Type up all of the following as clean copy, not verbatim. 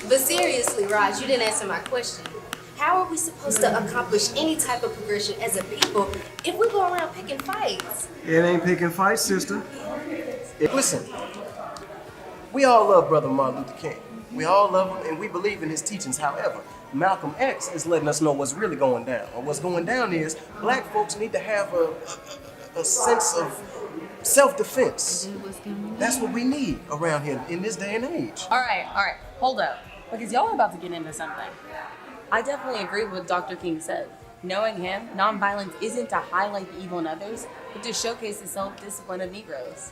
But seriously, Raj, you didn't answer my question. How are we supposed to accomplish any type of progression as a people if we go around picking fights? It ain't picking fights, sister. Listen, we all love Brother Martin Luther King. We all love him and we believe in his teachings. However, Malcolm X is letting us know what's really going down. And what's going down is black folks need to have a sense of self-defense. That's what we need around here in this day and age. All right, hold up. Because y'all are about to get into something. I definitely agree with what Dr. King said. Knowing him, nonviolence isn't to highlight the evil in others, but to showcase the self-discipline of Negroes.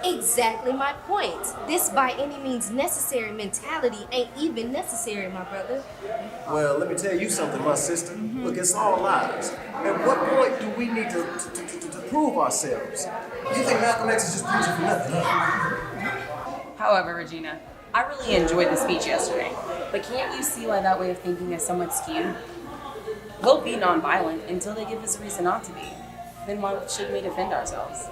Exactly my point. This by any means necessary mentality ain't even necessary, my brother. Well, let me tell you something, my sister. Look, it's all lies. At what point do we need to prove ourselves? You think Malcolm X is just preaching for nothing, huh? However, Regina, I really enjoyed the speech yesterday, but can't you see why that way of thinking is somewhat skewed? We'll be nonviolent until they give us a reason not to be. Then why should we defend ourselves?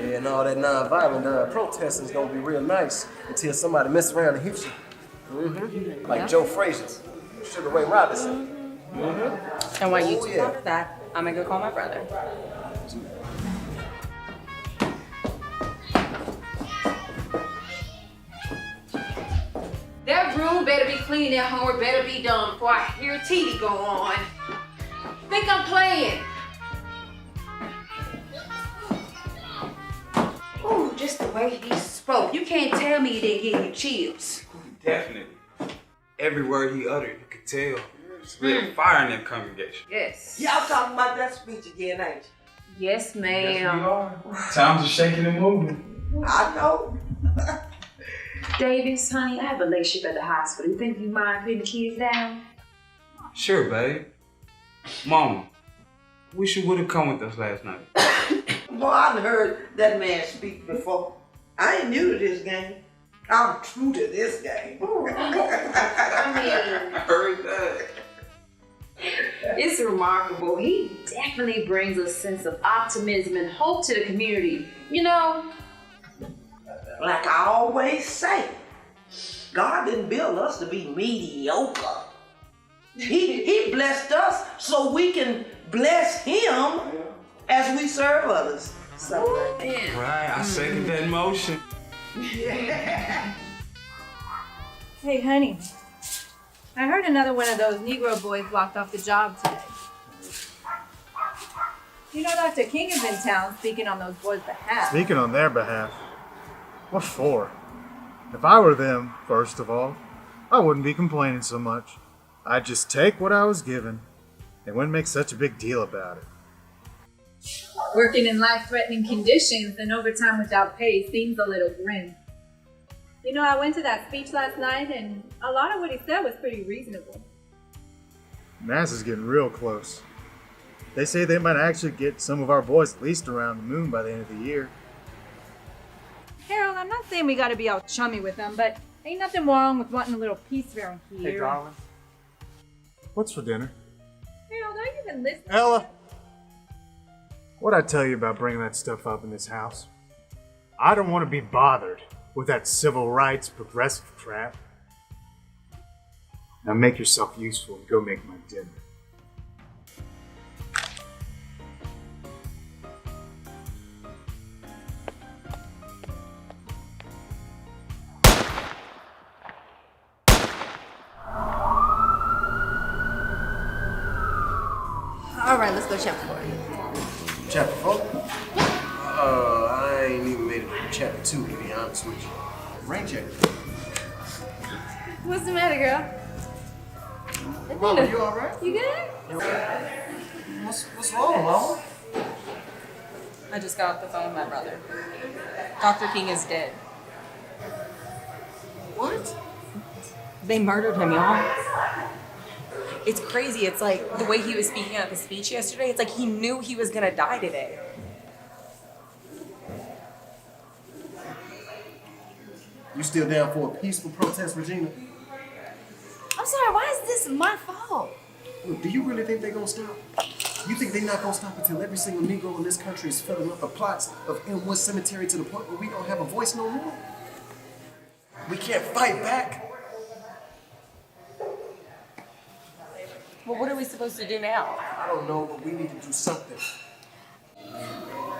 Yeah, and all that nonviolent protesting is gonna be real nice until somebody messes around and hits you. Like Joe Frazier, Sugar Ray Robinson. And while you two ponder that, I'm gonna go call my brother. That room better be clean, that homework better be done before I hear TD go on. Think I'm playing? Ooh, just the way he spoke. You can't tell me he didn't give you chills. Definitely. Every word he uttered, you could tell. There's real fire in that congregation. Yes. Y'all talking about that speech again, ain't you? Yes, ma'am. Yes, we are. Times are shaking and moving. I know. Davis, honey, I have a late shift at the hospital. You think you mind putting the kids down? Sure, babe. Mama, wish you would have come with us last night. Boy, I've heard that man speak before. I ain't new to this game. I'm true to this game. I heard that. It's remarkable. He definitely brings a sense of optimism and hope to the community. You know, Like I always say, God didn't build us to be mediocre. He blessed us so we can bless him as we serve others. So, Right, I second that motion. Hey, honey. I heard another one of those Negro boys walked off the job today. You know, Dr. King is in town speaking on those boys' behalf. Speaking on their behalf? What for? If I were them, first of all, I wouldn't be complaining so much. I'd just take what I was given and wouldn't make such a big deal about it. Working in life-threatening conditions and overtime without pay seems a little grim. You know, I went to that speech last night and a lot of what he said was pretty reasonable. Mass is getting real close. They say they might actually get some of our boys at least around the moon by the end of the year. Harold, I'm not saying we gotta be all chummy with them, but ain't nothing wrong with wanting a little peace around here. Hey, darling. What's for dinner? Harold, are you even listening? Ella! What'd I tell you about bringing that stuff up in this house? I don't want to be bothered with that civil rights progressive crap. Now make yourself useful and go make my dinner. All right, let's go chapter 4. Chapter 4? I ain't even made it to chapter 2, to be honest with you. Rain check. What's the matter, girl? Mama, you alright? You good? What's wrong, Mama? I just got off the phone with my brother. Dr. King is dead. What? They murdered him, y'all. It's crazy. It's like the way he was speaking at the speech yesterday, it's like he knew he was gonna die today. You still down for a peaceful protest, Regina? I'm sorry, why is this my fault? Look, do you really think they're gonna stop? You think they're not gonna stop until every single Negro in this country is filling up the plots of Inwood Cemetery to the point where we don't have a voice no more? We can't fight back. Well, what are we supposed to do now? I don't know, but we need to do something.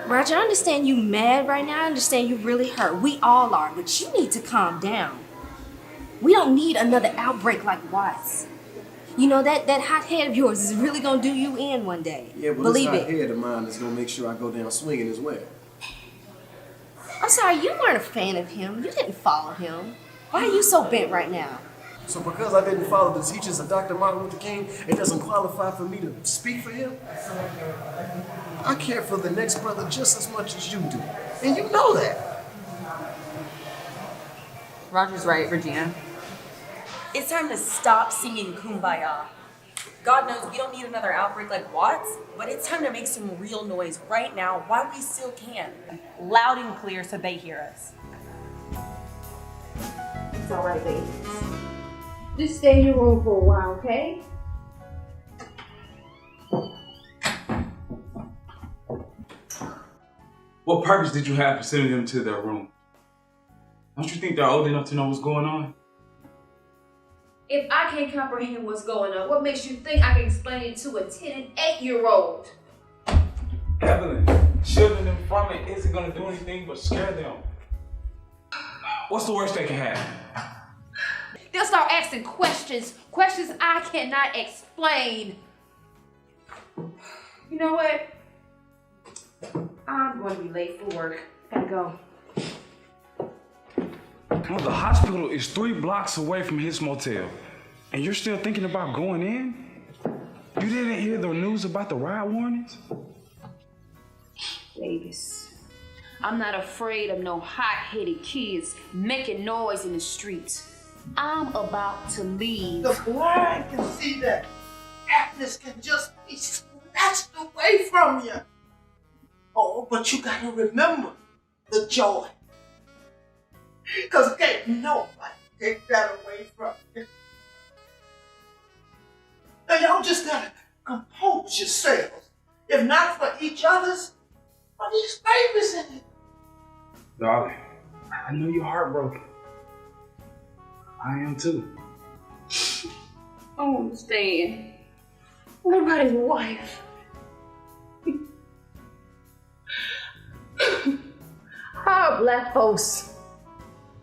Roger, I understand you mad right now. I understand you really hurt. We all are, but you need to calm down. We don't need another outbreak like Watts. You know, that hot head of yours is really gonna do you in one day. Yeah, well, believe this hot it. head of mine is gonna make sure I go down swinging as well. I'm sorry, you weren't a fan of him. You didn't follow him. Why are you so bent right now? So because I didn't follow the teachings of Dr. Martin Luther King, it doesn't qualify for me to speak for him? I care for the next brother just as much as you do. And you know that. Roger's right, Regina. It's time to stop singing Kumbaya. God knows we don't need another outbreak like Watts, but it's time to make some real noise right now while we still can. Loud and clear so they hear us. It's all right, baby. Just stay in your room for a while, okay? What purpose did you have for sending them to their room? Don't you think they're old enough to know what's going on? If I can't comprehend what's going on, what makes you think I can explain it to a 10 and 8-year-old? Evelyn, shielding them from it isn't going to do anything but scare them. What's the worst they can have? They'll start asking questions I cannot explain. You know what? I'm going to be late for work. Gotta go. Well, the hospital is 3 blocks away from his motel, and you're still thinking about going in? You didn't hear the news about the riot warnings? Davis, I'm not afraid of no hot-headed kids making noise in the streets. I'm about to leave. The blind can see that happiness can just be snatched away from you. Oh, but you gotta remember the joy. Because can't nobody take that away from you. Now y'all just gotta compose yourselves. If not for each other's, for these babies in it. Darling, I know you're heartbroken. I am too. I don't understand. What about his wife? How are black folks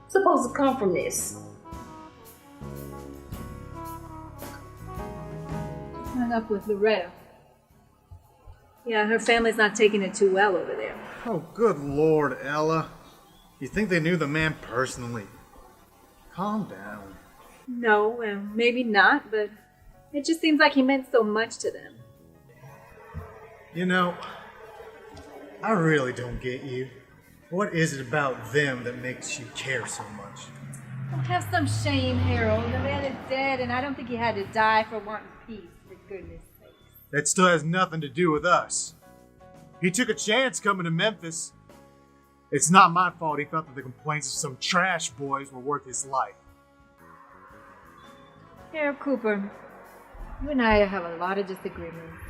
supposed to come from this? Hung up with Loretta. Yeah, her family's not taking it too well over there. Oh, good Lord, Ella. You think they knew the man personally? Calm down. No, well, maybe not, but it just seems like he meant so much to them. You know, I really don't get you. What is it about them that makes you care so much? Don't have some shame, Harold. The man is dead, and I don't think he had to die for wanting peace, for goodness sake. That still has nothing to do with us. He took a chance coming to Memphis. It's not my fault he thought that the complaints of some trash boys were worth his life. Harold Cooper, you and I have a lot of disagreements.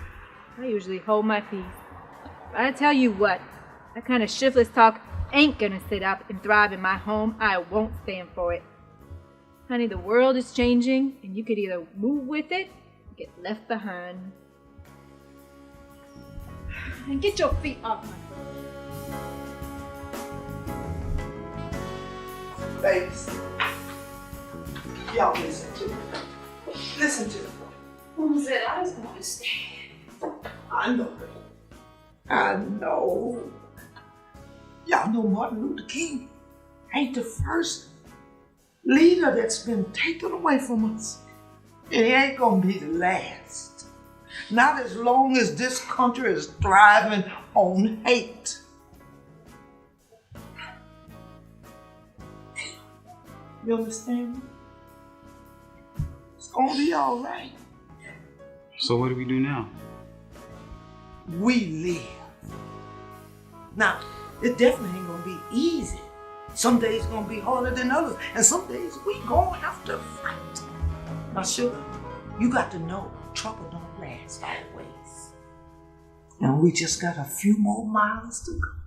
I usually hold my peace. But I tell you what, that kind of shiftless talk ain't gonna sit up and thrive in my home. I won't stand for it. Honey, the world is changing, and you could either move with it or get left behind. And get your feet off my foot. Babies, y'all listen to me. Listen to me. Who said I was going to stand? I know. I know. Y'all know Martin Luther King ain't the first leader that's been taken away from us. And he ain't gonna be the last. Not as long as this country is thriving on hate. You understand me? It's gonna be all right. So what do we do now? We live. Now, it definitely ain't gonna be easy. Some days gonna be harder than others, and some days we gonna have to fight. Now, sugar, you got to know trouble don't last always. And we just got a few more miles to go.